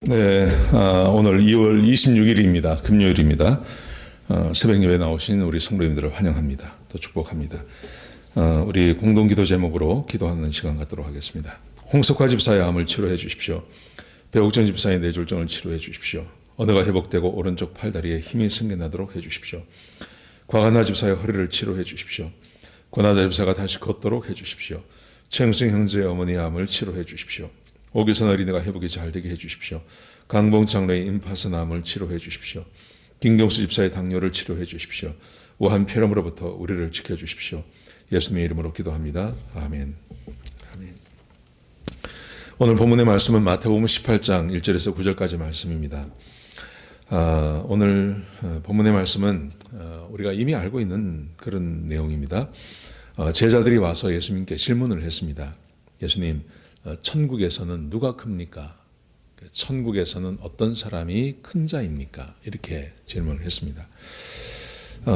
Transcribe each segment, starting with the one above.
네, 오늘 2월 26일입니다. 금요일입니다. 새벽 예배 나오신 우리 성도님들을 환영합니다. 또 축복합니다. 우리 공동기도 제목으로 기도하는 시간 갖도록 하겠습니다. 홍석화 집사의 암을 치료해 주십시오. 배옥전 집사의 뇌졸중을 치료해 주십시오. 언어가 회복되고 오른쪽 팔다리에 힘이 생겨나도록 해 주십시오. 곽한나 집사의 허리를 치료해 주십시오. 권하다 집사가 다시 걷도록 해 주십시오. 최영승 형제의 어머니 암을 치료해 주십시오. 오규선 어린이가 회복이 잘 되게 해 주십시오. 강봉 장로의 임파선암을 치료해 주십시오. 김경수 집사의 당뇨를 치료해 주십시오. 우한 폐렴으로부터 우리를 지켜주십시오. 예수님의 이름으로 기도합니다. 아멘. 아멘. 오늘 본문의 말씀은 마태복음 18장 1절에서 9절까지 말씀입니다. 오늘 본문의 말씀은 우리가 이미 알고 있는 그런 내용입니다. 제자들이 와서 예수님께 질문을 했습니다. 예수님, 천국에서는 누가 큽니까? 천국에서는 어떤 사람이 큰 자입니까? 이렇게 질문을 했습니다.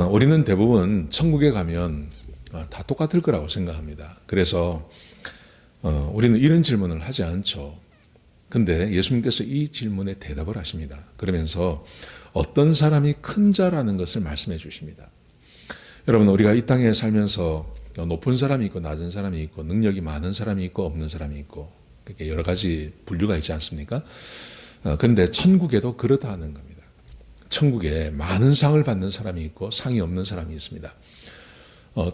우리는 대부분 천국에 가면 다 똑같을 거라고 생각합니다. 그래서 우리는 이런 질문을 하지 않죠. 근데 예수님께서 이 질문에 대답을 하십니다. 그러면서 어떤 사람이 큰 자라는 것을 말씀해 주십니다. 여러분, 우리가 이 땅에 살면서 높은 사람이 있고 낮은 사람이 있고 능력이 많은 사람이 있고 없는 사람이 있고 그렇게 여러 가지 분류가 있지 않습니까? 그런데 천국에도 그렇다는 겁니다. 천국에 많은 상을 받는 사람이 있고 상이 없는 사람이 있습니다.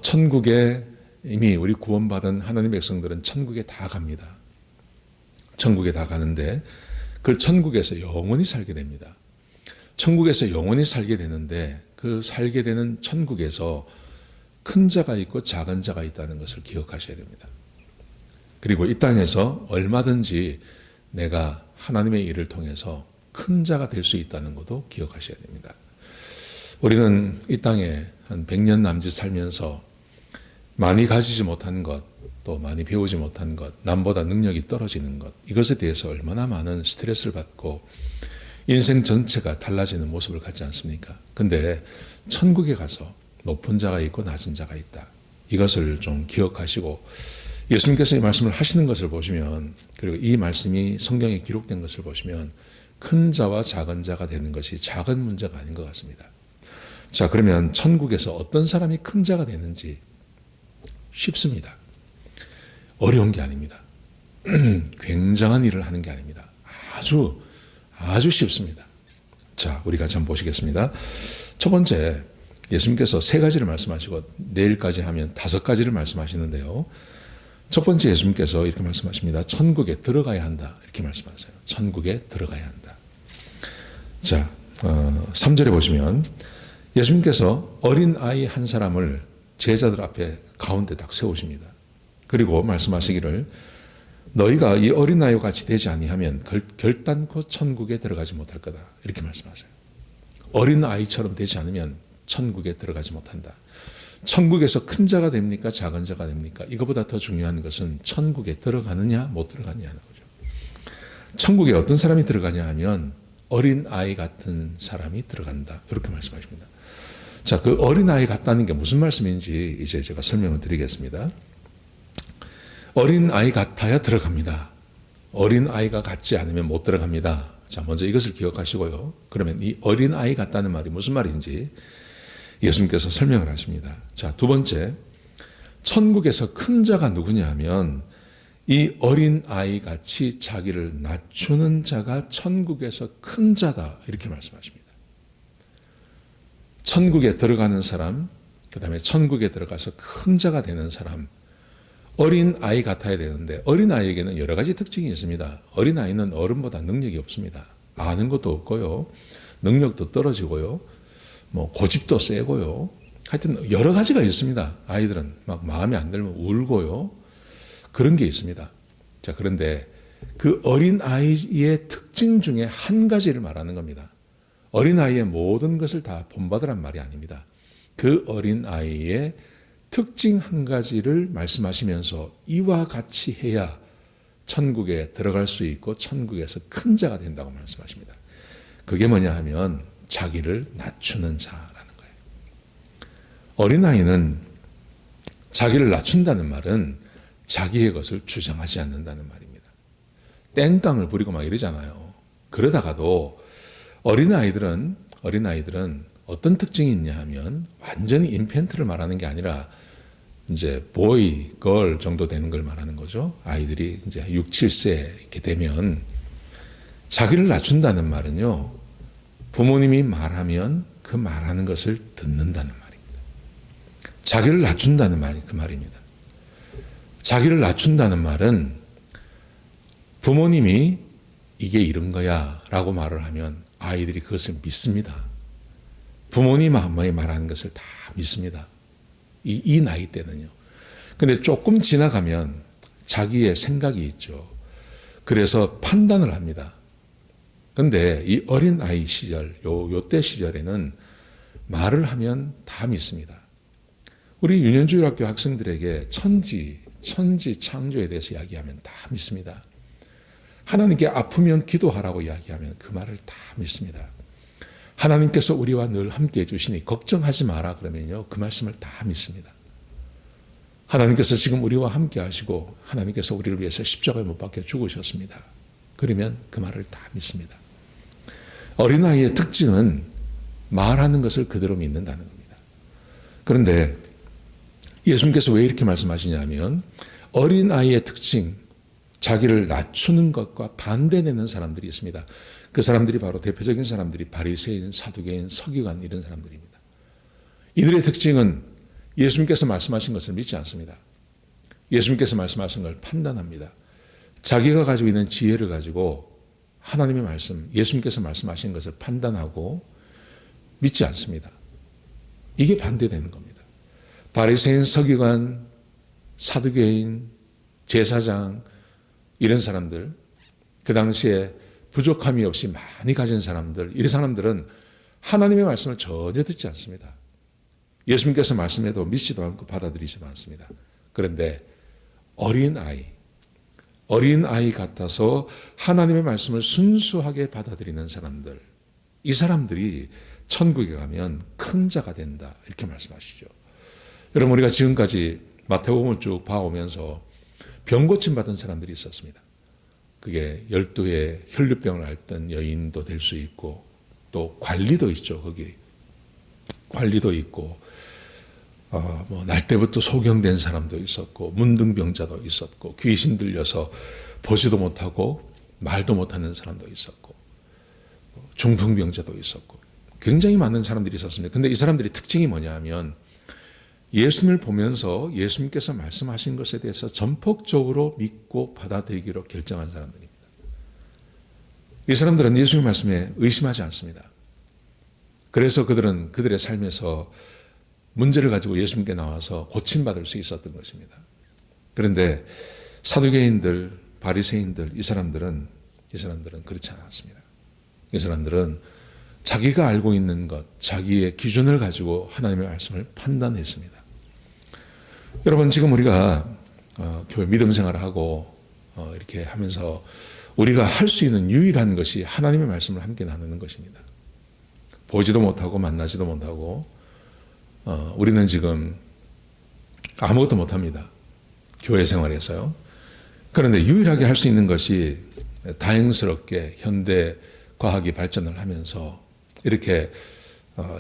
천국에 이미 우리 구원받은 하나님 백성들은 천국에 다 갑니다. 천국에 다 가는데 그 천국에서 영원히 살게 됩니다. 천국에서 영원히 살게 되는데 그 살게 되는 천국에서 큰 자가 있고 작은 자가 있다는 것을 기억하셔야 됩니다. 그리고 이 땅에서 얼마든지 내가 하나님의 일을 통해서 큰 자가 될 수 있다는 것도 기억하셔야 됩니다. 우리는 이 땅에 한 100년 남짓 살면서 많이 가지지 못한 것, 또 많이 배우지 못한 것, 남보다 능력이 떨어지는 것, 이것에 대해서 얼마나 많은 스트레스를 받고 인생 전체가 달라지는 모습을 갖지 않습니까? 근데 천국에 가서 높은 자가 있고 낮은 자가 있다. 이것을 좀 기억하시고 예수님께서 이 말씀을 하시는 것을 보시면, 그리고 이 말씀이 성경에 기록된 것을 보시면 큰 자와 작은 자가 되는 것이 작은 문제가 아닌 것 같습니다. 자, 그러면 천국에서 어떤 사람이 큰 자가 되는지 쉽습니다. 어려운 게 아닙니다. 굉장한 일을 하는 게 아닙니다. 아주 쉽습니다. 자, 우리가 한번 보시겠습니다. 첫 번째, 예수님께서 3가지를 말씀하시고 내일까지 하면 5가지를 말씀하시는데요. 첫 번째, 예수님께서 이렇게 말씀하십니다. 천국에 들어가야 한다. 이렇게 말씀하세요. 천국에 들어가야 한다. 자, 3절에 보시면 예수님께서 어린 아이 한 사람을 제자들 앞에 가운데 딱 세우십니다. 그리고 말씀하시기를 너희가 이 어린아이와 같이 되지 아니하면 결단코 천국에 들어가지 못할 거다. 이렇게 말씀하세요. 어린아이처럼 되지 않으면 천국에 들어가지 못한다. 천국에서 큰 자가 됩니까? 작은 자가 됩니까? 이거보다 더 중요한 것은 천국에 들어가느냐 못 들어가느냐는 거죠. 천국에 어떤 사람이 들어가냐 하면 어린아이 같은 사람이 들어간다. 이렇게 말씀하십니다. 자, 그 어린아이 같다는 게 무슨 말씀인지 이제 제가 설명을 드리겠습니다. 어린아이 같아야 들어갑니다. 어린아이가 같지 않으면 못 들어갑니다. 자, 먼저 이것을 기억하시고요. 그러면 이 어린아이 같다는 말이 무슨 말인지 예수님께서 설명을 하십니다. 자, 두 번째, 천국에서 큰 자가 누구냐 하면 이 어린아이 같이 자기를 낮추는 자가 천국에서 큰 자다. 이렇게 말씀하십니다. 천국에 들어가는 사람, 그 다음에 천국에 들어가서 큰 자가 되는 사람, 어린아이 같아야 되는데 어린아이에게는 여러 가지 특징이 있습니다. 어린아이는 어른보다 능력이 없습니다. 아는 것도 없고요. 능력도 떨어지고요. 고집도 세고요. 하여튼 여러 가지가 있습니다. 아이들은 막 마음에 안 들면 울고요. 그런 게 있습니다. 자, 그런데 그 어린아이의 특징 중에 한 가지를 말하는 겁니다. 어린아이의 모든 것을 다 본받으란 말이 아닙니다. 그 어린아이의 특징 한 가지를 말씀하시면서 이와 같이 해야 천국에 들어갈 수 있고 천국에서 큰 자가 된다고 말씀하십니다. 그게 뭐냐 하면 자기를 낮추는 자라는 거예요. 어린아이는 자기를 낮춘다는 말은 자기의 것을 주장하지 않는다는 말입니다. 땡깡을 부리고 막 이러잖아요. 그러다가도 어린아이들은 어떤 특징이 있냐 하면 완전히 인펜트를 말하는 게 아니라 이제 보이, 걸 정도 되는 걸 말하는 거죠. 아이들이 이제 6, 7세 이렇게 되면 자기를 낮춘다는 말은요. 부모님이 말하면 그 말하는 것을 듣는다는 말입니다. 자기를 낮춘다는 말이 그 말입니다. 자기를 낮춘다는 말은 부모님이 이게 이런 거야 라고 말을 하면 아이들이 그것을 믿습니다. 부모님 마음에 말하는 것을 다 믿습니다. 이 나이 때는요. 근데 조금 지나가면 자기의 생각이 있죠. 그래서 판단을 합니다. 근데 이 어린 아이 시절, 요때 시절에는 말을 하면 다 믿습니다. 우리 유년주일학교 학생들에게 천지 창조에 대해서 이야기하면 다 믿습니다. 하나님께 아프면 기도하라고 이야기하면 그 말을 다 믿습니다. 하나님께서 우리와 늘 함께 해주시니 걱정하지 마라 그러면요. 그 말씀을 다 믿습니다. 하나님께서 지금 우리와 함께 하시고 하나님께서 우리를 위해서 십자가에 못 박혀 죽으셨습니다. 그러면 그 말을 다 믿습니다. 어린아이의 특징은 말하는 것을 그대로 믿는다는 겁니다. 그런데 예수님께서 왜 이렇게 말씀하시냐면 어린아이의 특징, 자기를 낮추는 것과 반대되는 사람들이 있습니다. 그 사람들이 바로 대표적인 사람들이 바리새인, 사두개인, 서기관 이런 사람들입니다. 이들의 특징은 예수님께서 말씀하신 것을 믿지 않습니다. 예수님께서 말씀하신 걸 판단합니다. 자기가 가지고 있는 지혜를 가지고 하나님의 말씀, 예수님께서 말씀하신 것을 판단하고 믿지 않습니다. 이게 반대되는 겁니다. 바리새인, 서기관, 사두개인, 제사장 이런 사람들, 그 당시에 부족함이 없이 많이 가진 사람들, 이런 사람들은 하나님의 말씀을 전혀 듣지 않습니다. 예수님께서 말씀해도 믿지도 않고 받아들이지도 않습니다. 그런데 어린아이 같아서 하나님의 말씀을 순수하게 받아들이는 사람들, 이 사람들이 천국에 가면 큰 자가 된다 이렇게 말씀하시죠. 여러분 우리가 지금까지 마태복음을 쭉 봐오면서 병 고침 받은 사람들이 있었습니다. 그게 12의 혈류병을 앓던 여인도 될 수 있고 또 관리도 있죠. 거기 관리도 있고 날 때부터 소경된 사람도 있었고 문둥병자도 있었고 귀신 들려서 보지도 못하고 말도 못하는 사람도 있었고 중풍병자도 있었고 굉장히 많은 사람들이 있었습니다. 근데 이 사람들이 특징이 뭐냐 하면 예수님을 보면서 예수님께서 말씀하신 것에 대해서 전폭적으로 믿고 받아들이기로 결정한 사람들입니다. 이 사람들은 예수님 말씀에 의심하지 않습니다. 그래서 그들은 그들의 삶에서 문제를 가지고 예수님께 나와서 고침받을 수 있었던 것입니다. 그런데 사두개인들, 바리새인들 이 사람들은 그렇지 않았습니다. 이 사람들은 자기가 알고 있는 것, 자기의 기준을 가지고 하나님의 말씀을 판단했습니다. 여러분 지금 우리가 교회 믿음 생활을 하고 이렇게 하면서 우리가 할 수 있는 유일한 것이 하나님의 말씀을 함께 나누는 것입니다. 보지도 못하고 만나지도 못하고 우리는 지금 아무것도 못합니다. 교회 생활에서요. 그런데 유일하게 할 수 있는 것이 다행스럽게 현대 과학이 발전을 하면서 이렇게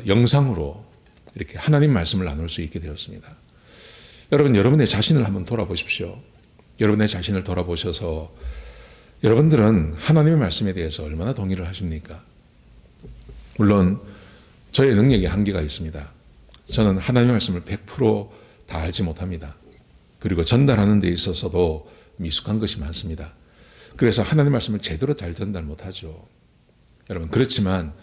영상으로 이렇게 하나님 말씀을 나눌 수 있게 되었습니다. 여러분, 여러분의 자신을 한번 돌아보십시오. 여러분의 자신을 돌아보셔서 여러분들은 하나님의 말씀에 대해서 얼마나 동의를 하십니까? 물론 저의 능력에 한계가 있습니다. 저는 하나님의 말씀을 100% 다 알지 못합니다. 그리고 전달하는 데 있어서도 미숙한 것이 많습니다. 그래서 하나님 말씀을 제대로 잘 전달 못하죠. 여러분, 그렇지만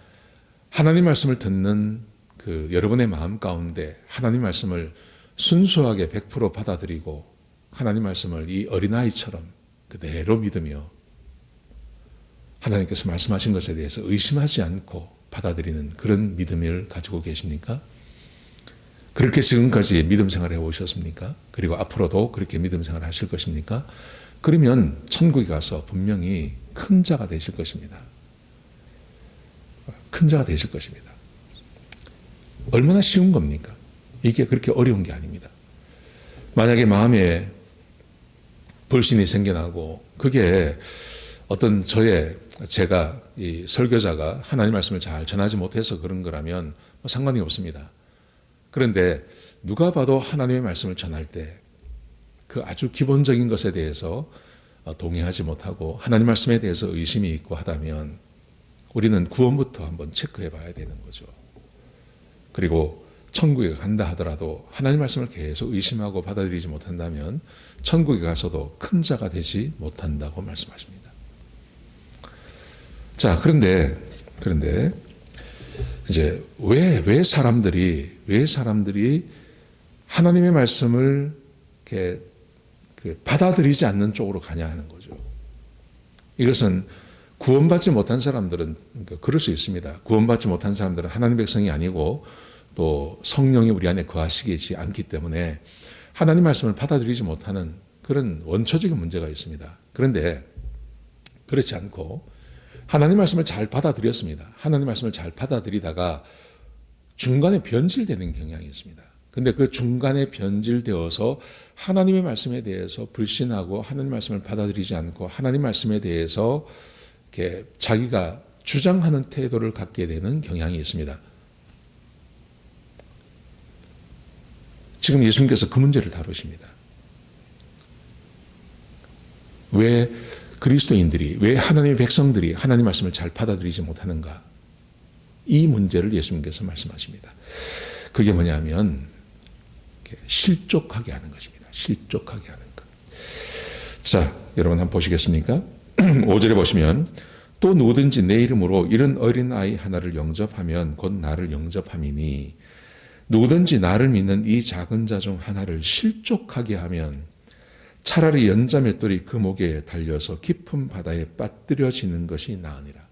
하나님 말씀을 듣는 그 여러분의 마음 가운데 하나님 말씀을 순수하게 100% 받아들이고 하나님 말씀을 이 어린아이처럼 그대로 믿으며 하나님께서 말씀하신 것에 대해서 의심하지 않고 받아들이는 그런 믿음을 가지고 계십니까? 그렇게 지금까지 믿음 생활을 해오셨습니까? 그리고 앞으로도 그렇게 믿음 생활을 하실 것입니까? 그러면 천국에 가서 분명히 큰 자가 되실 것입니다. 큰 자가 되실 것입니다. 얼마나 쉬운 겁니까? 이게 그렇게 어려운 게 아닙니다. 만약에 마음에 불신이 생겨나고 그게 제가 이 설교자가 하나님 말씀을 잘 전하지 못해서 그런 거라면 상관이 없습니다. 그런데 누가 봐도 하나님의 말씀을 전할 때 그 아주 기본적인 것에 대해서 동의하지 못하고 하나님 말씀에 대해서 의심이 있고 하다면 우리는 구원부터 한번 체크해 봐야 되는 거죠. 그리고 천국에 간다 하더라도 하나님 말씀을 계속 의심하고 받아들이지 못한다면 천국에 가서도 큰 자가 되지 못한다고 말씀하십니다. 자, 그런데 이제 왜 사람들이 하나님의 말씀을 이렇게 받아들이지 않는 쪽으로 가냐 하는 거죠. 이것은 구원받지 못한 사람들은 그럴 수 있습니다. 구원받지 못한 사람들은 하나님 백성이 아니고 또 성령이 우리 안에 거하시지 않기 때문에 하나님 말씀을 받아들이지 못하는 그런 원초적인 문제가 있습니다. 그런데 그렇지 않고 하나님 말씀을 잘 받아들였습니다. 하나님 말씀을 잘 받아들이다가 중간에 변질되는 경향이 있습니다. 근데 그 중간에 변질되어서 하나님의 말씀에 대해서 불신하고 하나님 말씀을 받아들이지 않고 하나님 말씀에 대해서 이렇게 자기가 주장하는 태도를 갖게 되는 경향이 있습니다. 지금 예수님께서 그 문제를 다루십니다. 왜 그리스도인들이, 왜 하나님의 백성들이 하나님 말씀을 잘 받아들이지 못하는가? 이 문제를 예수님께서 말씀하십니다. 그게 뭐냐면 실족하게 하는 것입니다. 실족하게 하는 것. 자, 여러분 한번 보시겠습니까? 5절에 보시면 또 누구든지 내 이름으로 이런 어린아이 하나를 영접하면 곧 나를 영접함이니 누구든지 나를 믿는 이 작은 자 중 하나를 실족하게 하면 차라리 연자 맷돌이 그 목에 달려서 깊은 바다에 빠뜨려지는 것이 나으니라.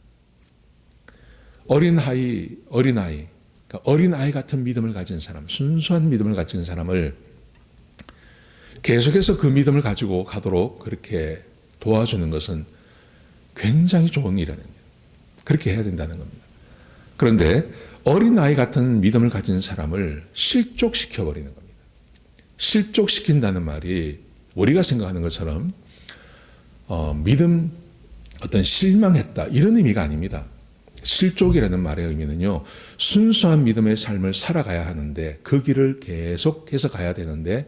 어린아이 같은 믿음을 가진 사람, 순수한 믿음을 가진 사람을 계속해서 그 믿음을 가지고 가도록 그렇게 도와주는 것은 굉장히 좋은 일이라는 거예요. 그렇게 해야 된다는 겁니다. 그런데 어린아이 같은 믿음을 가진 사람을 실족시켜버리는 겁니다. 실족시킨다는 말이 우리가 생각하는 것처럼 믿음 어떤 실망했다 이런 의미가 아닙니다. 실족이라는 말의 의미는요, 순수한 믿음의 삶을 살아가야 하는데 그 길을 계속해서 가야 되는데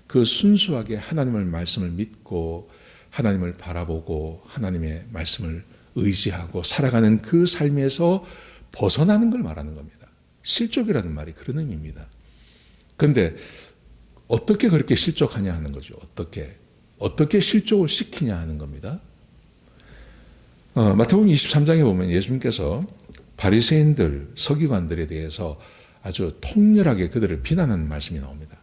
그 순수하게 하나님의 말씀을 믿고 하나님을 바라보고 하나님의 말씀을 의지하고 살아가는 그 삶에서 벗어나는 걸 말하는 겁니다. 실족이라는 말이 그런 의미입니다. 그런데 어떻게 그렇게 실족하냐 하는 거죠. 어떻게 실족을 시키냐 하는 겁니다. 마태복음 23장에 보면 예수님께서 바리새인들, 서기관들에 대해서 아주 통렬하게 그들을 비난하는 말씀이 나옵니다.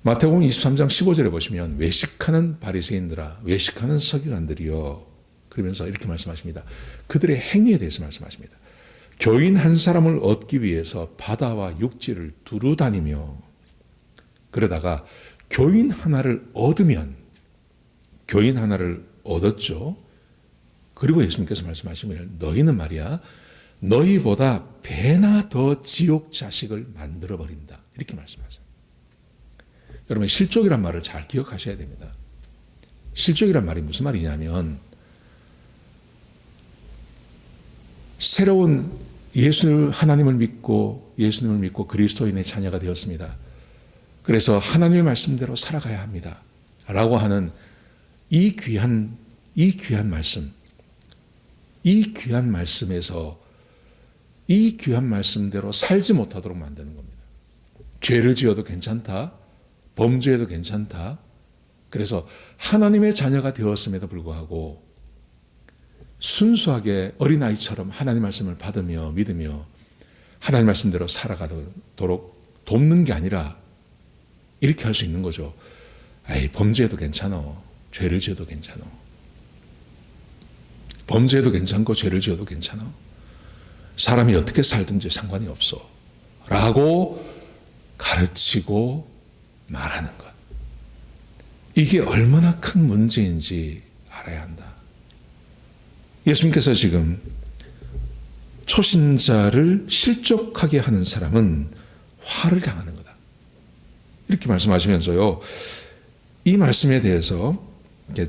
마태복음 23장 15절에 보시면 외식하는 바리새인들아, 외식하는 서기관들이여, 그러면서 이렇게 말씀하십니다. 그들의 행위에 대해서 말씀하십니다. 교인 한 사람을 얻기 위해서 바다와 육지를 두루 다니며, 그러다가 교인 하나를 얻었죠. 그리고 예수님께서 말씀하시면 너희는 말이야 너희보다 배나 더 지옥 자식을 만들어버린다. 이렇게 말씀하세요. 여러분, 실족이란 말을 잘 기억하셔야 됩니다. 실족이란 말이 무슨 말이냐면 새로운 하나님을 믿고 예수님을 믿고 그리스도인의 자녀가 되었습니다. 그래서 하나님의 말씀대로 살아가야 합니다. 라고 하는 이 귀한 말씀, 이 귀한 말씀에서 이 귀한 말씀대로 살지 못하도록 만드는 겁니다. 죄를 지어도 괜찮다, 범죄해도 괜찮다. 그래서 하나님의 자녀가 되었음에도 불구하고 순수하게 어린아이처럼 하나님 말씀을 받으며 믿으며 하나님 말씀대로 살아가도록 돕는 게 아니라 이렇게 할 수 있는 거죠. 범죄해도 괜찮아. 죄를 지어도 괜찮아. 범죄해도 괜찮고 죄를 지어도 괜찮아. 사람이 어떻게 살든지 상관이 없어. 라고 가르치고 말하는 것. 이게 얼마나 큰 문제인지 알아야 한다. 예수님께서 지금 초신자를 실족하게 하는 사람은 화를 당하는 거다. 이렇게 말씀하시면서요, 이 말씀에 대해서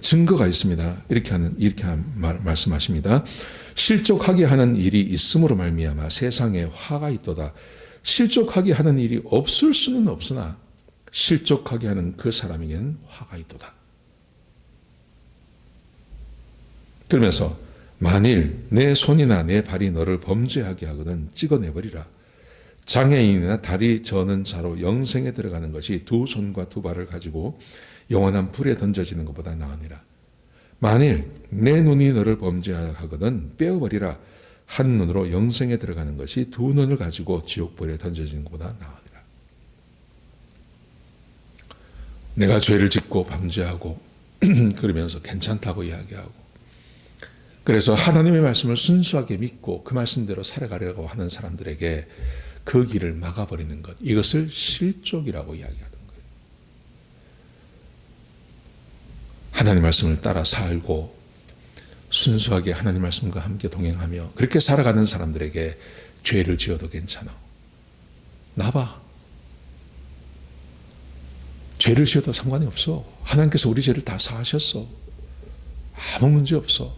증거가 있습니다. 이렇게 말씀하십니다. 실족하게 하는 일이 있음으로 말미암아 세상에 화가 있도다. 실족하게 하는 일이 없을 수는 없으나 실족하게 하는 그 사람에게는 화가 있도다. 그러면서 만일 내 손이나 내 발이 너를 범죄하게 하거든 찍어내버리라. 장애인이나 다리 저는 자로 영생에 들어가는 것이 두 손과 두 발을 가지고 영원한 불에 던져지는 것보다 나으니라. 만일 내 눈이 너를 범죄하거든 빼어버리라. 한 눈으로 영생에 들어가는 것이 두 눈을 가지고 지옥불에 던져지는 것보다 나으니라. 내가 죄를 짓고 범죄하고 그러면서 괜찮다고 이야기하고 그래서 하나님의 말씀을 순수하게 믿고 그 말씀대로 살아가려고 하는 사람들에게 그 길을 막아버리는 것, 이것을 실족이라고 이야기하는 거예요. 하나님 말씀을 따라 살고 순수하게 하나님 말씀과 함께 동행하며 그렇게 살아가는 사람들에게 죄를 지어도 괜찮아. 나봐. 죄를 지어도 상관이 없어. 하나님께서 우리 죄를 다 사하셨어. 아무 문제 없어.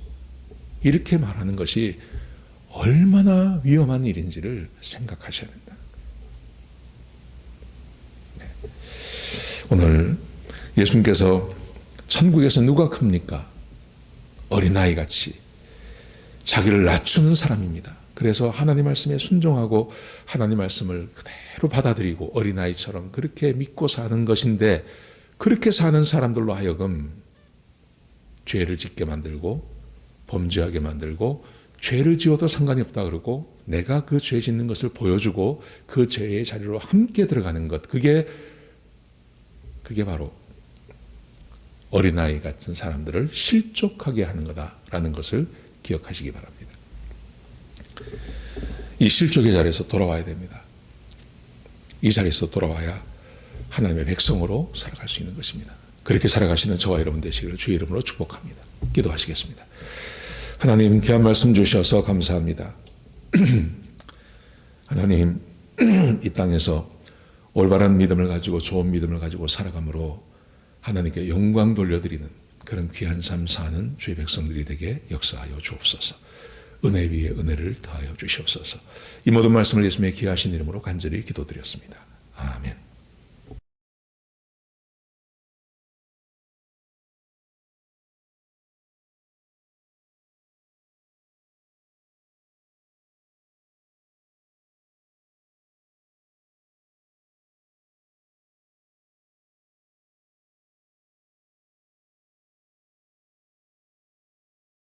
이렇게 말하는 것이 얼마나 위험한 일인지를 생각하셔야 된다. 네. 오늘 예수님께서 천국에서 누가 큽니까? 어린아이같이 자기를 낮추는 사람입니다. 그래서 하나님 말씀에 순종하고 하나님 말씀을 그대로 받아들이고 어린아이처럼 그렇게 믿고 사는 것인데 그렇게 사는 사람들로 하여금 죄를 짓게 만들고 범죄하게 만들고 죄를 지어도 상관이 없다 그러고 내가 그 죄 짓는 것을 보여주고 그 죄의 자리로 함께 들어가는 것, 그게 바로 어린아이 같은 사람들을 실족하게 하는 거다라는 것을 기억하시기 바랍니다. 이 실족의 자리에서 돌아와야 됩니다. 이 자리에서 돌아와야 하나님의 백성으로 살아갈 수 있는 것입니다. 그렇게 살아가시는 저와 여러분 되시기를 주의 이름으로 축복합니다. 기도하시겠습니다. 하나님, 귀한 말씀 주셔서 감사합니다. 하나님, 이 땅에서 올바른 믿음을 가지고 좋은 믿음을 가지고 살아감으로 하나님께 영광 돌려드리는 그런 귀한 삶 사는 주의 백성들이 되게 역사하여 주옵소서. 은혜 위에 은혜를 더하여 주시옵소서. 이 모든 말씀을 예수님의 귀하신 이름으로 간절히 기도드렸습니다. 아멘.